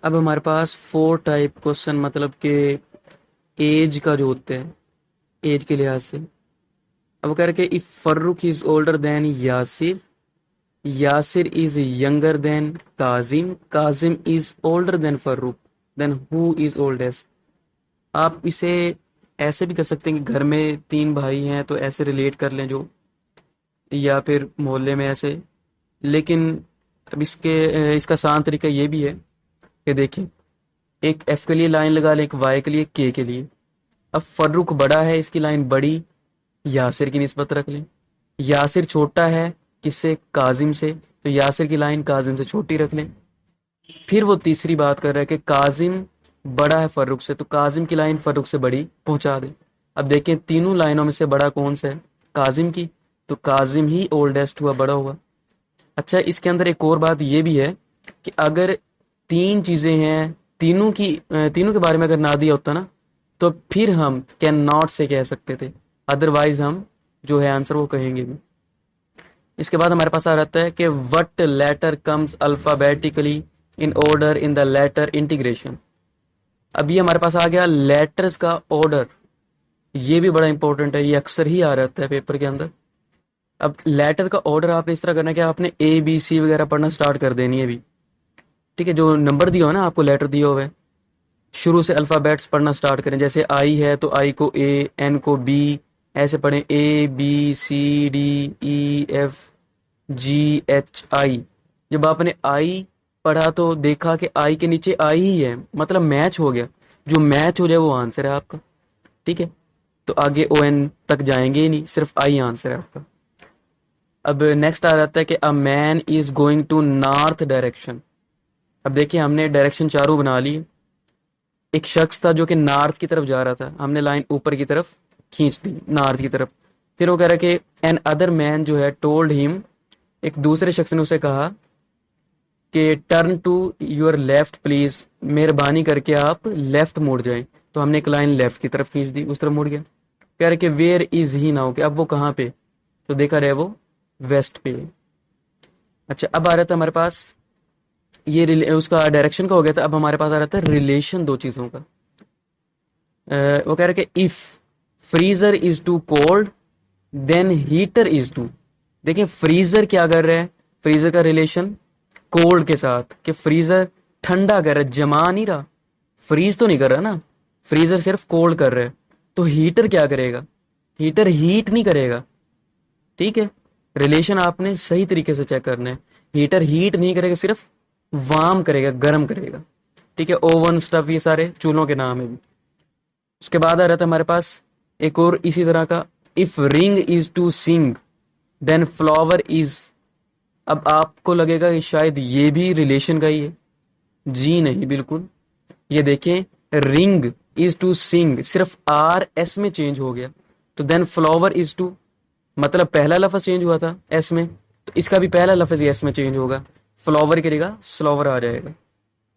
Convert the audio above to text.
अब हमारे पास four type question मतलब कि एज का जो होते हैं, एज के लिहाज से। अब वो कह रहे कि if Farrukh is older than Yasir, Yasir is younger than Kazim, Kazim is older than Farrukh, then who is oldest. आप इसे ऐसे भी कर सकते हैं कि घर में तीन भाई हैं तो ऐसे रिलेट कर लें जो, या फिर मोहल्ले में ऐसे। लेकिन अब इसका आसान तरीका ये भी है कि देखें, एक एफ के लिए लाइन लगा लें, एक वाई के लिए, के के लिए। अब फर्रुख बड़ा है, इसकी लाइन बड़ी यासिर की निस्बत रख लें। यासिर छोटा है किससे, काजिम से, तो यासिर की लाइन काजिम से छोटी रख लें। फिर वो तीसरी बात कर रहा है कि काजिम बड़ा है फर्रुख से, तो काजिम की लाइन फर्रुख से बड़ी पहुंचा दे। अब देखें तीनों लाइनों में से बड़ा कौन सा है, काजिम की, तो काजिम ही ओल्डेस्ट हुआ, बड़ा हुआ। अच्छा, इसके अंदर एक और बात ये भी है कि अगर तीन चीजें हैं, तीनों के बारे में अगर ना दिया होता ना, तो फिर हम कैन नॉट से कह सकते थे, अदरवाइज हम जो है आंसर वो कहेंगे भी। इसके बाद हमारे पास आ रहता है कि what letter comes alphabetically in order in the letter integration. अब ये हमारे पास आ गया लेटर्स का ऑर्डर। ये भी बड़ा इंपॉर्टेंट है, ये अक्सर ही आ रहता है पेपर के अंदर। अब लेटर का ऑर्डर आपने इस तरह करना है कि आपने ए बी सी वगैरह पढ़ना स्टार्ट कर देनी है अभी। ठीक है, जो नंबर दिया हो ना आपको, लेटर दिया हुआ है, शुरू से अल्फ़ाबेट्स पढ़ना स्टार्ट करें। जैसे आई है तो आई को ए, एन को बी, ऐसे पढ़ें A B C D E F G H I. जब आपने आई पढ़ा तो देखा कि आई के नीचे आई ही है, मतलब मैच हो गया। जो मैच हो जाए वो आंसर है आपका। ठीक है, तो आगे ओ एन तक जाएंगे ही नहीं, सिर्फ आई आंसर है आपका। अब नेक्स्ट आ जाता है कि a man is going to north direction. अब देखिए हमने डायरेक्शन चारों बना ली। एक शख्स था जो कि नॉर्थ की तरफ जा रहा था, हमने लाइन ऊपर की तरफ खींच दी, नॉर्थ की तरफ। फिर वो कह रहा है कि एन अदर मैन जो है टोल्ड हिम, एक दूसरे शख्स ने उसे कहा कि turn to your left please, मेहरबानी करके आप लेफ्ट मुड़ जाएं। तो हमने एक लाइन लेफ्ट की तरफ खींच दी, उस तरफ मुड़ गया। कह रहे कि वेयर इज ही नाउ, कि अब वो कहाँ पे, तो देखा रहे वो वेस्ट पे। अच्छा, अब आ रहा था हमारे पास उसका डायरेक्शन का हो गया था। अब हमारे पास आ रहा था रिलेशन दो चीजों का। वो कह रहा है कि if freezer is to cold then heater is to. देखिए फ्रीजर क्या कर रहा है, फ्रीजर का रिलेशन कोल्ड के साथ, कि फ्रीजर ठंडा कर रहा है, जमा नहीं रहा, फ्रीज तो नहीं कर रहा ना, फ्रीजर सिर्फ कोल्ड कर रहा है। तो हीटर क्या करेगा, हीटर हीट नहीं करेगा। ठीक है, रिलेशन आपने सही तरीके से चेक करना है। हीटर हीट नहीं करेगा, सिर्फ वार्म करेगा, गर्म करेगा। ठीक है, ओवन स्टफ ये सारे चूल्हों के नाम है भी। उसके बाद आ रहा था हमारे पास एक और इसी तरह का, if ring is to sing then flower is. अब आपको लगेगा कि शायद ये भी रिलेशन का ही है, जी नहीं, बिल्कुल। ये देखें, रिंग इज टू सिंग, सिर्फ आर एस में चेंज हो गया, तो देन फ्लावर इज टू, मतलब पहला लफ्ज चेंज हुआ था एस में, तो इसका भी पहला लफ्ज एस में चेंज होगा, फ्लावर करेगा स्लावर आ जाएगा।